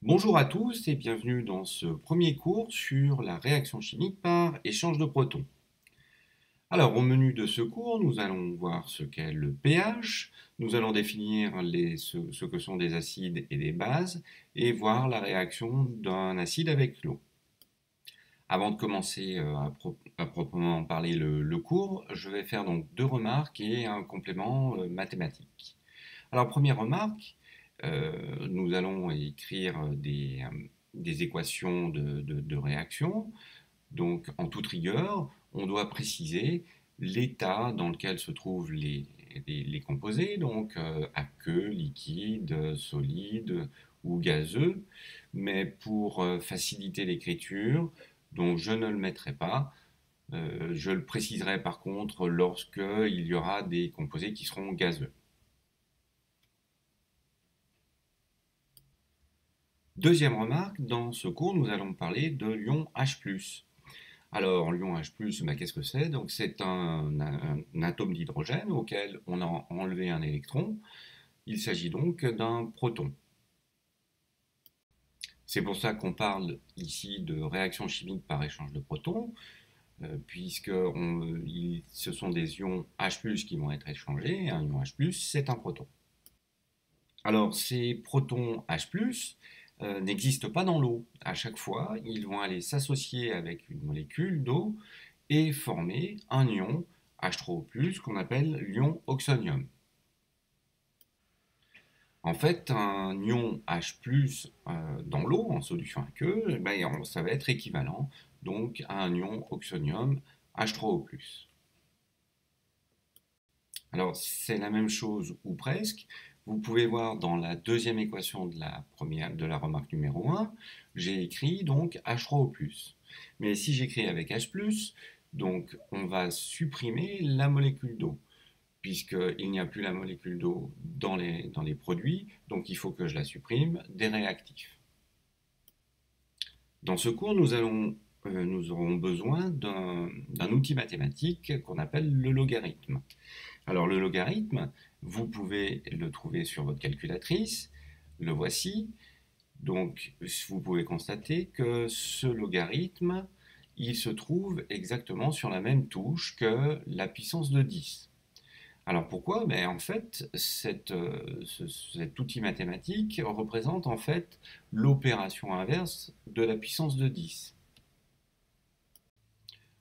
Bonjour à tous et bienvenue dans ce premier cours sur la réaction chimique par échange de protons. Alors, au menu de ce cours, nous allons voir ce qu'est le pH, nous allons définir ce que sont des acides et des bases et voir la réaction d'un acide avec l'eau. Avant de commencer à proprement parler le cours, je vais faire donc deux remarques et un complément mathématique. Alors, première remarque, nous allons écrire des équations de réaction. Donc, en toute rigueur, on doit préciser l'état dans lequel se trouvent les composés, donc aqueux, liquide, solide ou gazeux. Mais pour faciliter l'écriture, donc je ne le mettrai pas. Je le préciserai par contre lorsqu'il y aura des composés qui seront gazeux. Deuxième remarque, dans ce cours, nous allons parler de l'ion H+. Alors, l'ion H+, qu'est-ce que c'est? Donc, c'est un atome d'hydrogène auquel on a enlevé un électron. Il s'agit donc d'un proton. C'est pour ça qu'on parle ici de réaction chimique par échange de protons, puisque ce sont des ions H+, qui vont être échangés, et un ion H+, c'est un proton. Alors, ces protons H+, n'existent pas dans l'eau. À chaque fois, ils vont aller s'associer avec une molécule d'eau et former un ion H3O+, qu'on appelle l'ion oxonium. En fait, un ion H+, dans l'eau, en solution aqueuse, ça va être équivalent donc à un ion oxonium H3O+. Alors, c'est la même chose ou presque. Vous pouvez voir dans la deuxième équation de la remarque numéro 1, j'ai écrit donc H3O+. Mais si j'écris avec H+, donc on va supprimer la molécule d'eau, puisqu'il n'y a plus la molécule d'eau dans les produits, donc il faut que je la supprime des réactifs. Dans ce cours, nous aurons besoin d'un outil mathématique qu'on appelle le logarithme. Alors le logarithme, vous pouvez le trouver sur votre calculatrice, le voici. Donc vous pouvez constater que ce logarithme, il se trouve exactement sur la même touche que la puissance de 10. Alors pourquoi? En fait, cet outil mathématique représente en fait l'opération inverse de la puissance de 10.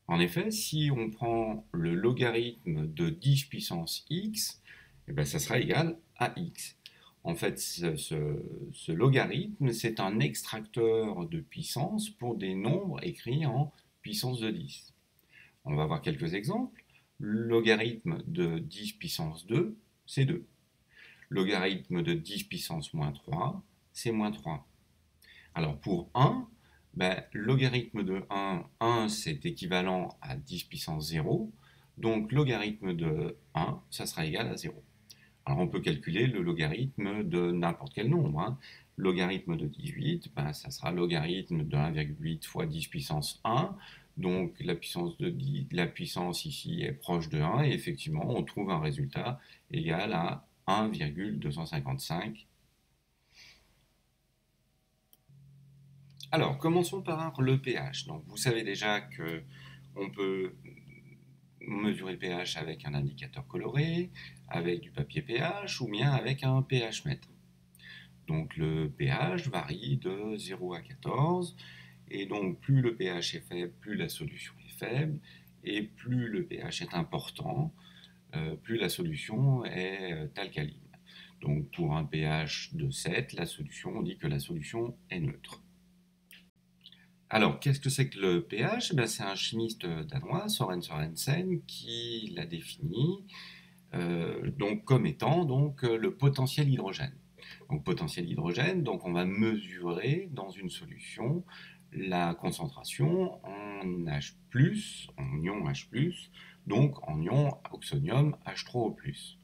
En effet, si on prend le logarithme de 10 puissance x, ça sera égal à x. En fait, ce logarithme, c'est un extracteur de puissance pour des nombres écrits en puissance de 10. On va voir quelques exemples. Logarithme de 10 puissance 2, c'est 2. Logarithme de 10 puissance moins 3, c'est moins 3. Alors pour 1, logarithme de 1 c'est équivalent à 10 puissance 0. Donc logarithme de 1, ça sera égal à 0. Alors on peut calculer le logarithme de n'importe quel nombre. Logarithme de 18, ça sera logarithme de 1,8 fois 10 puissance 1. Donc la puissance ici est proche de 1 et effectivement on trouve un résultat égal à 1,255. Alors commençons par le pH. Donc vous savez déjà que on peut mesurer le pH avec un indicateur coloré, avec du papier pH ou bien avec un pH mètre. Donc le pH varie de 0 à 14 et donc plus le pH est faible, plus la solution est faible et plus le pH est important, plus la solution est alcaline. Donc pour un pH de 7, on dit que la solution est neutre. Alors, qu'est-ce que c'est que le pH? C'est un chimiste danois, Søren Sørensen, qui l'a défini donc, comme étant le potentiel hydrogène. Donc, potentiel hydrogène, donc on va mesurer dans une solution la concentration en H+, en ion H+, donc en ion oxonium H3O+.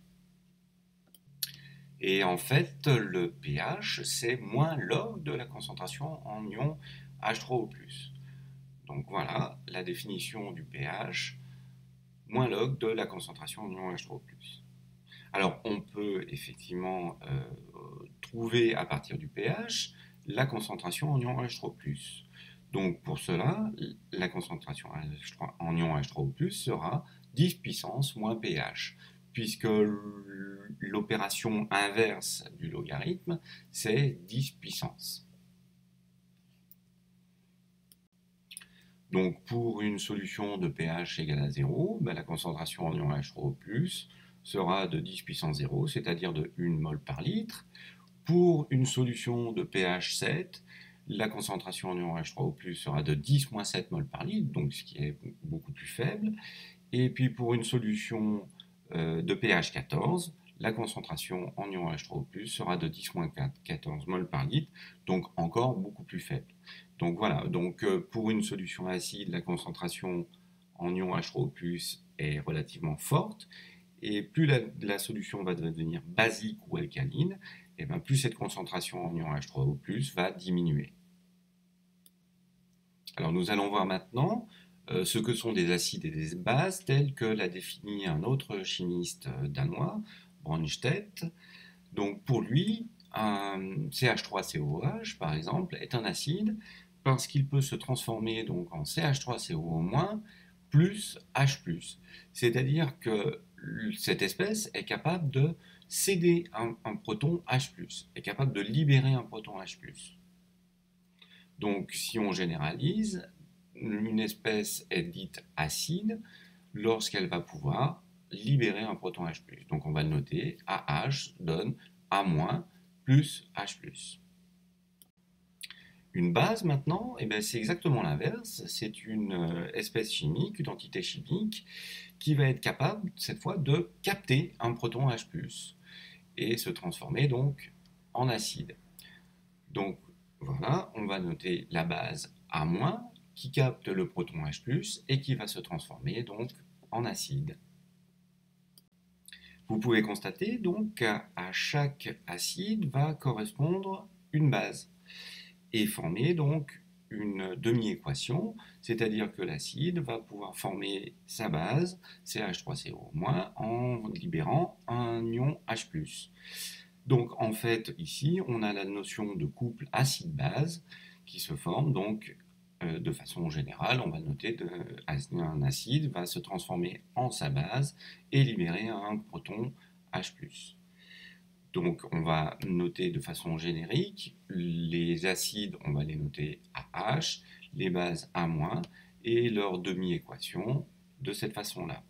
Et en fait, le pH, c'est moins log de la concentration en ion H3O+. Donc voilà la définition du pH, moins log de la concentration en ion H3O+. Alors on peut effectivement trouver à partir du pH la concentration en ion H3+. Donc pour cela, la concentration en ion H3O+, sera 10 puissance moins pH, puisque l'opération inverse du logarithme, c'est 10 puissance. Donc pour une solution de pH égale à 0, la concentration en ion H3O+, sera de 10 puissance 0, c'est-à-dire de 1 mol par litre. Pour une solution de pH 7, la concentration en ion H3O+, sera de 10-7 mol par litre, donc ce qui est beaucoup plus faible. Et puis pour une solution de pH 14, la concentration en ion H3O+, sera de 10-14 mol par litre, donc encore beaucoup plus faible. Donc voilà, donc pour une solution acide, la concentration en ion H3O+, est relativement forte, et plus la solution va devenir basique ou alcaline, et bien plus cette concentration en ion H3O+, va diminuer. Alors nous allons voir maintenant ce que sont des acides et des bases tels que l'a défini un autre chimiste danois, Brønsted. Donc pour lui, un CH3COH par exemple est un acide parce qu'il peut se transformer donc en CH3COO- plus H+. C'est-à-dire que cette espèce est capable de céder un proton H+, est capable de libérer un proton H+. Donc si on généralise, une espèce est dite acide lorsqu'elle va pouvoir libérer un proton H+. Donc on va le noter, AH donne A- plus H+. Une base maintenant, c'est exactement l'inverse. C'est une espèce chimique, une entité chimique, qui va être capable, cette fois, de capter un proton H+, et se transformer donc en acide. Donc voilà, on va noter la base A- qui capte le proton H+, et qui va se transformer donc en acide. Vous pouvez constater donc qu'à chaque acide va correspondre une base et former donc une demi-équation, c'est-à-dire que l'acide va pouvoir former sa base, CH3CO-, en libérant un ion H+. Donc en fait, ici, on a la notion de couple acide-base qui se forme donc de façon générale, on va noter qu'un acide va se transformer en sa base et libérer un proton H+. Donc on va noter de façon générique, les acides, on va les noter à H, les bases à-, et leur demi-équation de cette façon-là.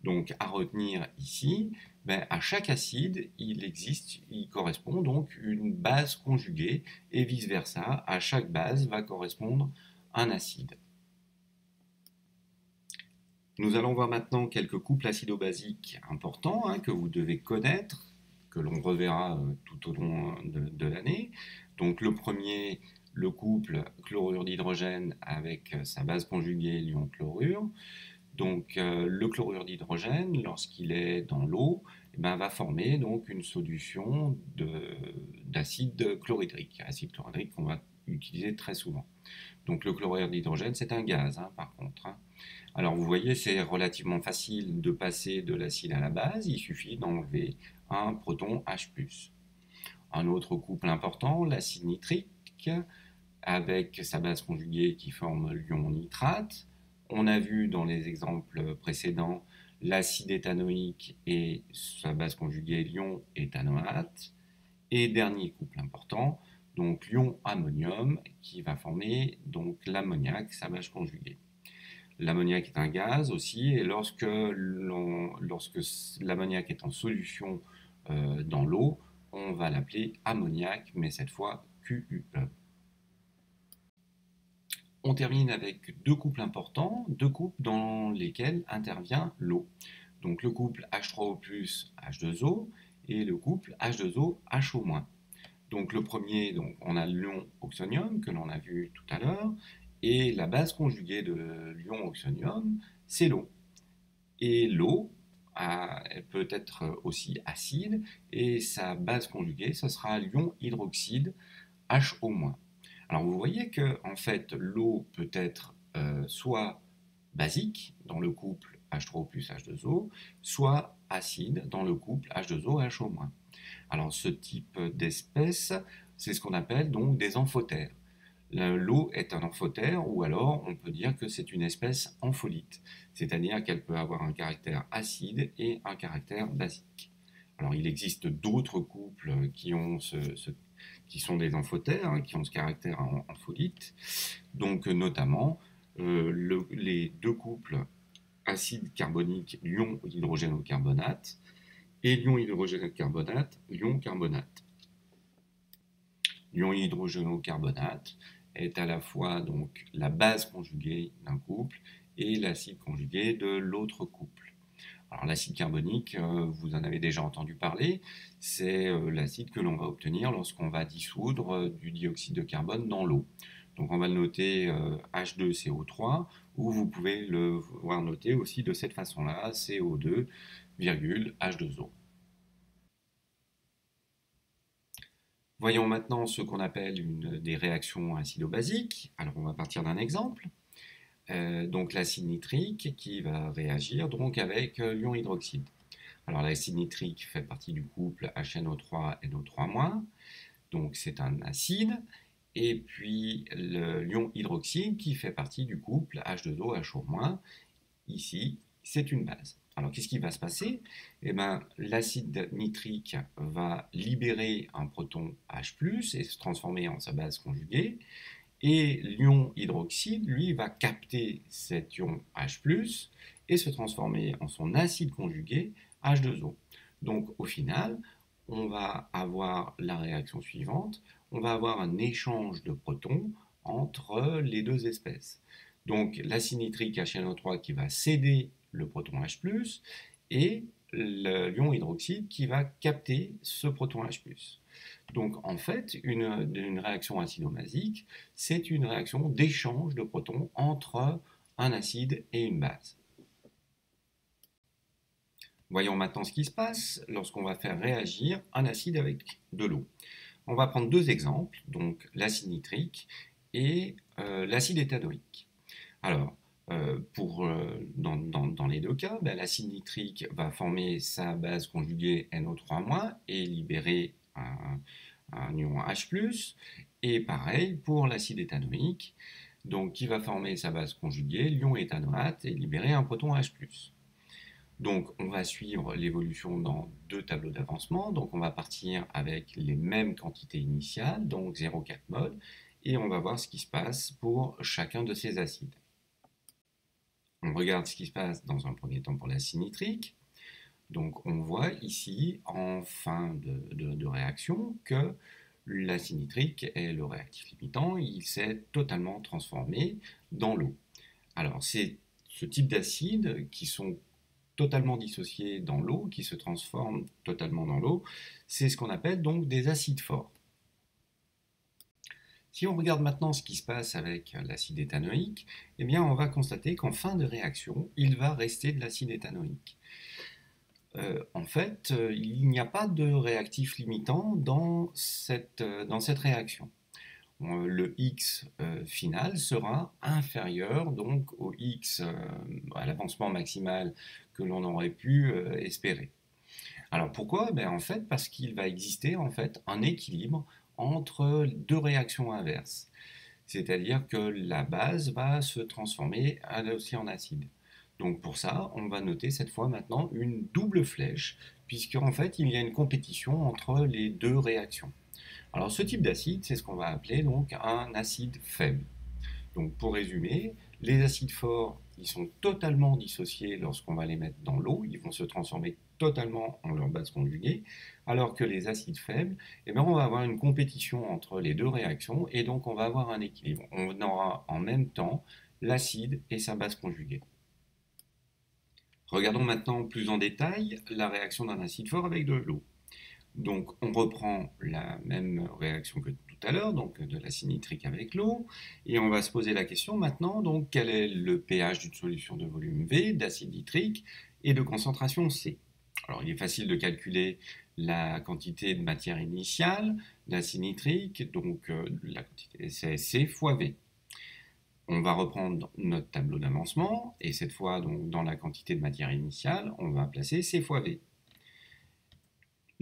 Donc à retenir ici, à chaque acide, il correspond donc une base conjuguée, et vice-versa, à chaque base va correspondre un acide. Nous allons voir maintenant quelques couples acido-basiques importants que vous devez connaître, que l'on reverra tout au long de l'année. Donc le premier, le couple chlorure d'hydrogène avec sa base conjuguée l'ion chlorure. Donc le chlorure d'hydrogène, lorsqu'il est dans l'eau, va former donc une solution d'acide chlorhydrique, acide chlorhydrique qu'on va utiliser très souvent. Donc le chlorure d'hydrogène, c'est un gaz par contre. Alors vous voyez, c'est relativement facile de passer de l'acide à la base, il suffit d'enlever un proton H+. Un autre couple important, l'acide nitrique, avec sa base conjuguée qui forme l'ion nitrate. On a vu dans les exemples précédents l'acide éthanoïque et sa base conjuguée l'ion éthanoate. Et dernier couple important, donc l'ion ammonium qui va former donc l'ammoniac, sa base conjuguée. L'ammoniac est un gaz aussi, et lorsque l'ammoniac est en solution dans l'eau, on va l'appeler ammoniac, mais cette fois QUE. On termine avec deux couples importants, deux couples dans lesquels intervient l'eau. Donc le couple H3O+, H2O, et le couple H2O, HO-. Donc le premier, donc, on a l'ion oxonium que l'on a vu tout à l'heure, et la base conjuguée de l'ion oxonium, c'est l'eau. Et l'eau peut être aussi acide, et sa base conjuguée, ce sera l'ion hydroxyde, HO-. Alors vous voyez que en fait l'eau peut être soit basique dans le couple H3O plus H2O, soit acide dans le couple H2O HO-. Alors ce type d'espèce, c'est ce qu'on appelle donc des amphotères. L'eau est un amphotère, ou alors on peut dire que c'est une espèce ampholyte, c'est-à-dire qu'elle peut avoir un caractère acide et un caractère basique. Alors il existe d'autres couples qui sont des amphotères, hein, qui ont ce caractère ampholyte, donc notamment les deux couples acide carbonique ion hydrogène-carbonate et l'ion hydrogène-carbonate, ion carbonate. L'ion hydrogène-carbonate est à la fois donc la base conjuguée d'un couple et l'acide conjugué de l'autre couple. Alors l'acide carbonique, vous en avez déjà entendu parler, c'est l'acide que l'on va obtenir lorsqu'on va dissoudre du dioxyde de carbone dans l'eau. Donc on va le noter H2CO3, ou vous pouvez le voir noté aussi de cette façon-là, CO2, H2O. Voyons maintenant ce qu'on appelle des réactions acido-basiques. Alors on va partir d'un exemple. Donc l'acide nitrique qui va réagir donc avec l'ion hydroxyde. Alors l'acide nitrique fait partie du couple HNO3NO3-, donc c'est un acide, et puis l'ion hydroxyde qui fait partie du couple H2O-HO-, ici c'est une base. Alors qu'est-ce qui va se passer? Eh bien, l'acide nitrique va libérer un proton H+, et se transformer en sa base conjuguée, et l'ion hydroxyde, lui, va capter cet ion H+, et se transformer en son acide conjugué H2O. Donc au final, on va avoir la réaction suivante, on va avoir un échange de protons entre les deux espèces. Donc l'acide nitrique HNO3 qui va céder le proton H+, et l'ion hydroxyde qui va capter ce proton H+. Donc en fait, une réaction acido-basique, c'est une réaction d'échange de protons entre un acide et une base. Voyons maintenant ce qui se passe lorsqu'on va faire réagir un acide avec de l'eau. On va prendre deux exemples, donc l'acide nitrique et l'acide éthanoïque. Alors, dans les deux cas, l'acide nitrique va former sa base conjuguée NO3- et libérer un ion H+, et pareil pour l'acide éthanoïque, donc qui va former sa base conjuguée, l'ion éthanoate, et libérer un proton H+. Donc on va suivre l'évolution dans deux tableaux d'avancement, donc on va partir avec les mêmes quantités initiales, donc 0,4 mol, et on va voir ce qui se passe pour chacun de ces acides. On regarde ce qui se passe dans un premier temps pour l'acide nitrique. Donc on voit ici, en fin de réaction, que l'acide nitrique est le réactif limitant, il s'est totalement transformé dans l'eau. Alors c'est ce type d'acides qui sont totalement dissociés dans l'eau, qui se transforment totalement dans l'eau, c'est ce qu'on appelle donc des acides forts. Si on regarde maintenant ce qui se passe avec l'acide éthanoïque, eh bien on va constater qu'en fin de réaction, il va rester de l'acide éthanoïque. En fait, il n'y a pas de réactif limitant dans cette réaction. Le X final sera inférieur donc au X, à l'avancement maximal que l'on aurait pu espérer. Alors pourquoi? En fait, parce qu'il va exister en fait un équilibre entre deux réactions inverses. C'est-à-dire que la base va se transformer aussi en acide. Donc pour ça, on va noter cette fois maintenant une double flèche, puisqu'en fait, il y a une compétition entre les deux réactions. Alors ce type d'acide, c'est ce qu'on va appeler donc un acide faible. Donc pour résumer, les acides forts, ils sont totalement dissociés lorsqu'on va les mettre dans l'eau, ils vont se transformer totalement en leur base conjuguée, alors que les acides faibles, on va avoir une compétition entre les deux réactions, et donc on va avoir un équilibre. On aura en même temps l'acide et sa base conjuguée. Regardons maintenant plus en détail la réaction d'un acide fort avec de l'eau. Donc on reprend la même réaction que tout à l'heure, donc de l'acide nitrique avec l'eau, et on va se poser la question maintenant, donc quel est le pH d'une solution de volume V, d'acide nitrique et de concentration C. Alors il est facile de calculer la quantité de matière initiale d'acide nitrique, donc la quantité c'est C fois V. On va reprendre notre tableau d'avancement, et cette fois donc, dans la quantité de matière initiale, on va placer C fois V.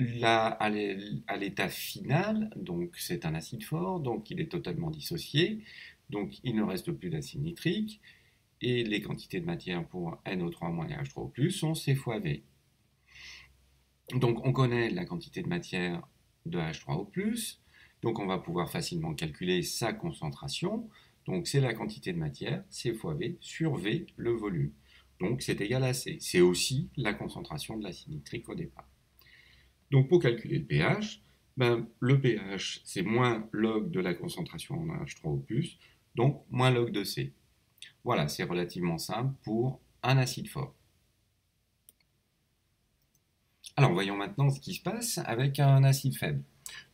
Là, à l'état final, donc c'est un acide fort, donc il est totalement dissocié, donc il ne reste plus d'acide nitrique, et les quantités de matière pour NO3- et H3O+, sont C fois V. Donc on connaît la quantité de matière de H3O+, donc on va pouvoir facilement calculer sa concentration, donc c'est la quantité de matière, C fois V, sur V, le volume. Donc c'est égal à C. C'est aussi la concentration de l'acide nitrique au départ. Donc pour calculer le pH, le pH c'est moins log de la concentration en H3O+, donc moins log de C. Voilà, c'est relativement simple pour un acide fort. Alors voyons maintenant ce qui se passe avec un acide faible.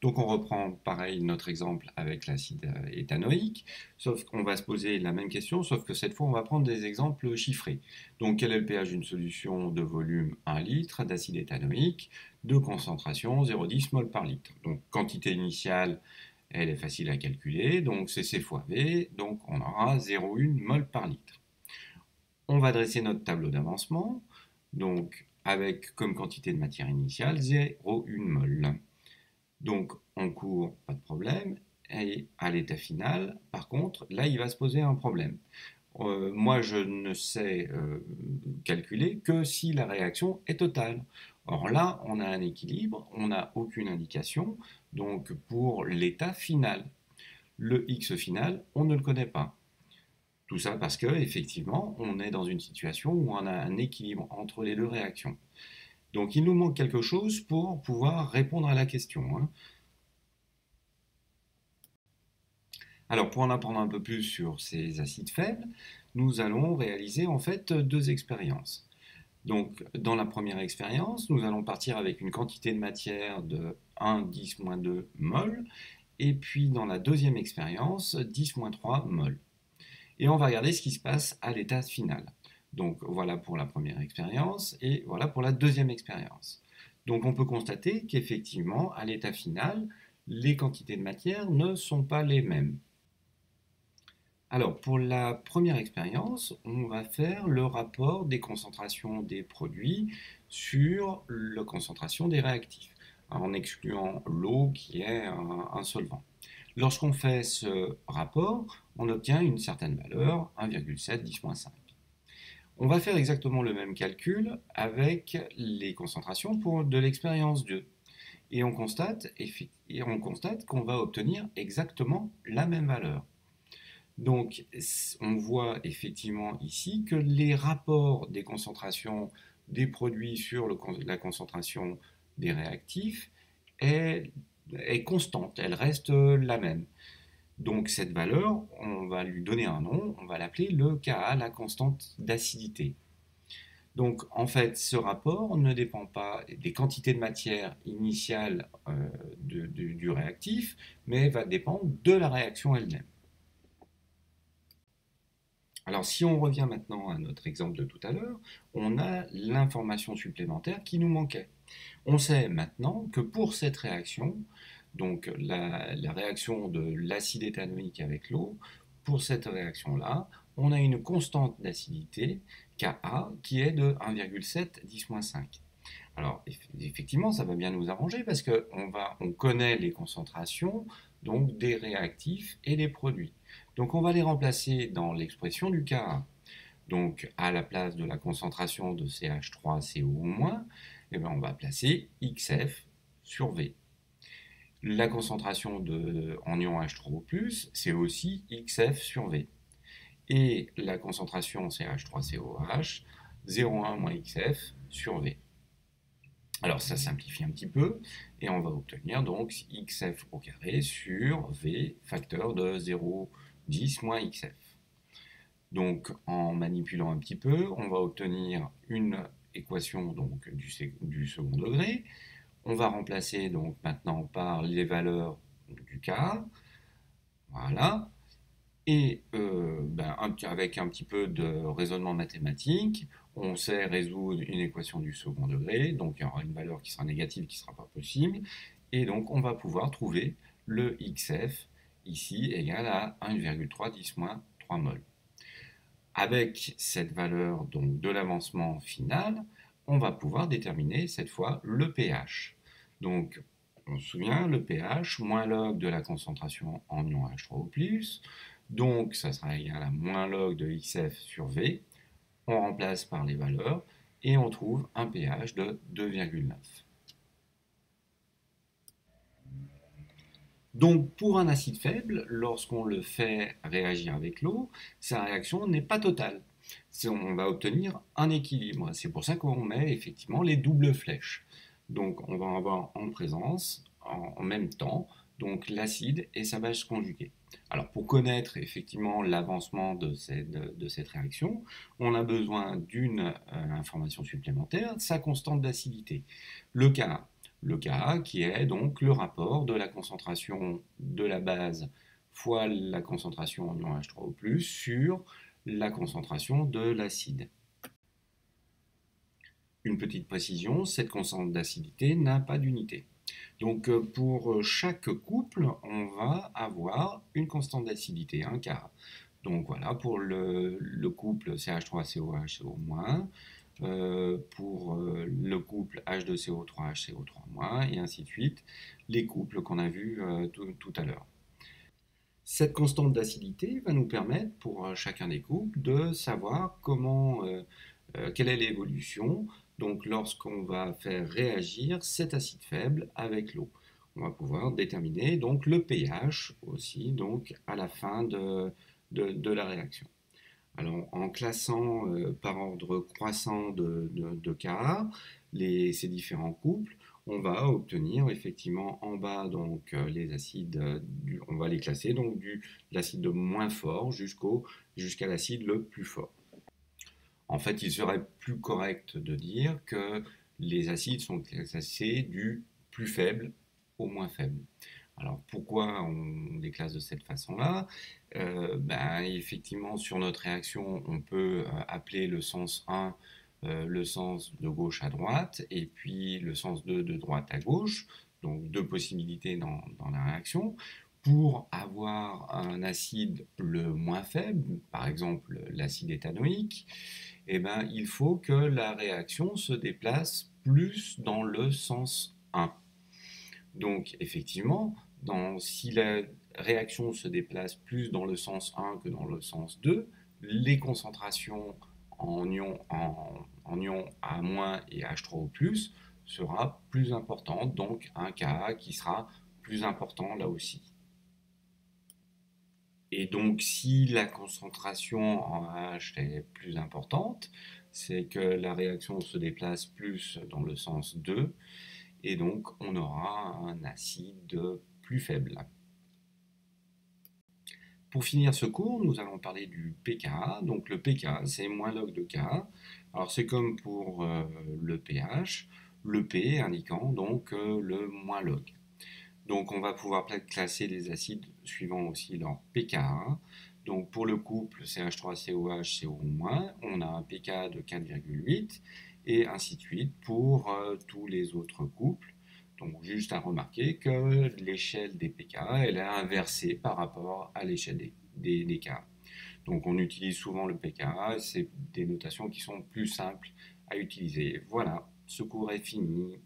Donc on reprend pareil notre exemple avec l'acide éthanoïque, sauf qu'on va se poser la même question, sauf que cette fois on va prendre des exemples chiffrés. Donc quel est le pH d'une solution de volume 1 litre d'acide éthanoïque de concentration 0,10 mol par litre. Donc quantité initiale, elle est facile à calculer, donc c'est C fois V, donc on aura 0,1 mol par litre. On va dresser notre tableau d'avancement, donc avec comme quantité de matière initiale 0,1 mol. Donc en cours, pas de problème. Et à l'état final, par contre, là, il va se poser un problème. Moi, je ne sais calculer que si la réaction est totale. Or là, on a un équilibre, on n'a aucune indication, donc pour l'état final. Le X final, on ne le connaît pas. Tout ça parce que, effectivement, on est dans une situation où on a un équilibre entre les deux réactions. Donc il nous manque quelque chose pour pouvoir répondre à la question, hein. Alors, pour en apprendre un peu plus sur ces acides faibles, nous allons réaliser en fait deux expériences. Donc, dans la première expérience, nous allons partir avec une quantité de matière de 1,10-2 mol, et puis dans la deuxième expérience, 10-3 mol. Et on va regarder ce qui se passe à l'état final. Donc, voilà pour la première expérience, et voilà pour la deuxième expérience. Donc, on peut constater qu'effectivement, à l'état final, les quantités de matière ne sont pas les mêmes. Alors, pour la première expérience, on va faire le rapport des concentrations des produits sur la concentration des réactifs, en excluant l'eau qui est un solvant. Lorsqu'on fait ce rapport, on obtient une certaine valeur, 1,7 10-5. On va faire exactement le même calcul avec les concentrations de l'expérience 2. Et on constate qu'on va obtenir exactement la même valeur. Donc, on voit effectivement ici que les rapports des concentrations des produits sur la concentration des réactifs est constante, elle reste la même. Donc, cette valeur, on va lui donner un nom, on va l'appeler le Ka, la constante d'acidité. Donc, en fait, ce rapport ne dépend pas des quantités de matière initiale du réactif, mais va dépendre de la réaction elle-même. Alors, si on revient maintenant à notre exemple de tout à l'heure, on a l'information supplémentaire qui nous manquait. On sait maintenant que pour cette réaction, donc la réaction de l'acide éthanoïque avec l'eau, pour cette réaction-là, on a une constante d'acidité, Ka, qui est de 1,7 10-5. Alors, effectivement, ça va bien nous arranger parce qu'on connaît les concentrations donc des réactifs et des produits. Donc, on va les remplacer dans l'expression du Ka. Donc, à la place de la concentration de CH3CO-, eh ben, on va placer XF sur V. La concentration en ion H3O+, c'est aussi XF sur V. Et la concentration CH3COH, 0,1 - XF sur V. Alors ça simplifie un petit peu et on va obtenir donc XF au carré sur V facteur de 0,10 - XF. Donc en manipulant un petit peu, on va obtenir une équation donc, du second degré. On va remplacer donc maintenant par les valeurs du K. Voilà. Et avec un petit peu de raisonnement mathématique, on sait résoudre une équation du second degré, donc il y aura une valeur qui sera négative qui ne sera pas possible, et donc on va pouvoir trouver le XF ici égal à 1,3 10-3 mol. Avec cette valeur donc, de l'avancement final, on va pouvoir déterminer cette fois le pH. Donc, on se souvient, le pH, moins log de la concentration en ion H3O+, donc ça sera égal à moins log de XF sur V. On remplace par les valeurs et on trouve un pH de 2,9. Donc pour un acide faible, lorsqu'on le fait réagir avec l'eau, sa réaction n'est pas totale. On va obtenir un équilibre. C'est pour ça qu'on met effectivement les doubles flèches. Donc on va avoir en présence, en même temps, donc l'acide et sa base conjuguée. Alors pour connaître effectivement l'avancement de cette réaction, on a besoin d'une information supplémentaire, sa constante d'acidité, le Ka. Le Ka qui est donc le rapport de la concentration de la base fois la concentration en ion H3O+, sur la concentration de l'acide. Une petite précision, cette constante d'acidité n'a pas d'unité. Donc pour chaque couple, on va avoir une constante d'acidité, un Ka. Donc voilà, pour le couple CH3COH, pour le couple H2CO3, HCO3-, et ainsi de suite, les couples qu'on a vus tout à l'heure. Cette constante d'acidité va nous permettre, pour chacun des couples, de savoir quelle est l'évolution, donc lorsqu'on va faire réagir cet acide faible avec l'eau. On va pouvoir déterminer donc le pH aussi, donc à la fin de la réaction. Alors, en classant par ordre croissant de Ka ces différents couples, on va obtenir effectivement en bas donc les acides, on va les classer donc de l'acide le moins fort jusqu'à l'acide le plus fort. En fait, il serait plus correct de dire que les acides sont classés du plus faible au moins faible. Alors pourquoi on les classe de cette façon-là? Effectivement, sur notre réaction, on peut appeler le sens 1 le sens de gauche à droite, et puis le sens 2 de droite à gauche, donc deux possibilités dans la réaction. Pour avoir un acide le moins faible, par exemple l'acide éthanoïque, il faut que la réaction se déplace plus dans le sens 1. Donc effectivement, si la réaction se déplace plus dans le sens 1 que dans le sens 2, les concentrations en ion A- et H3O+, sera plus importante, donc un Ka qui sera plus important là aussi. Et donc si la concentration en H est plus importante, c'est que la réaction se déplace plus dans le sens 2, et donc on aura un acide plus faible. Pour finir ce cours, nous allons parler du pK. Donc le pK, c'est moins log de K. Alors c'est comme pour le pH, le P indiquant donc le moins log. Donc on va pouvoir classer les acides suivant aussi leur pK. Donc pour le couple CH3COH, CO-, on a un pK de 4,8 et ainsi de suite pour tous les autres couples. Donc juste à remarquer que l'échelle des pK elle est inversée par rapport à l'échelle des K. Donc on utilise souvent le pK, c'est des notations qui sont plus simples à utiliser. Voilà, ce cours est fini.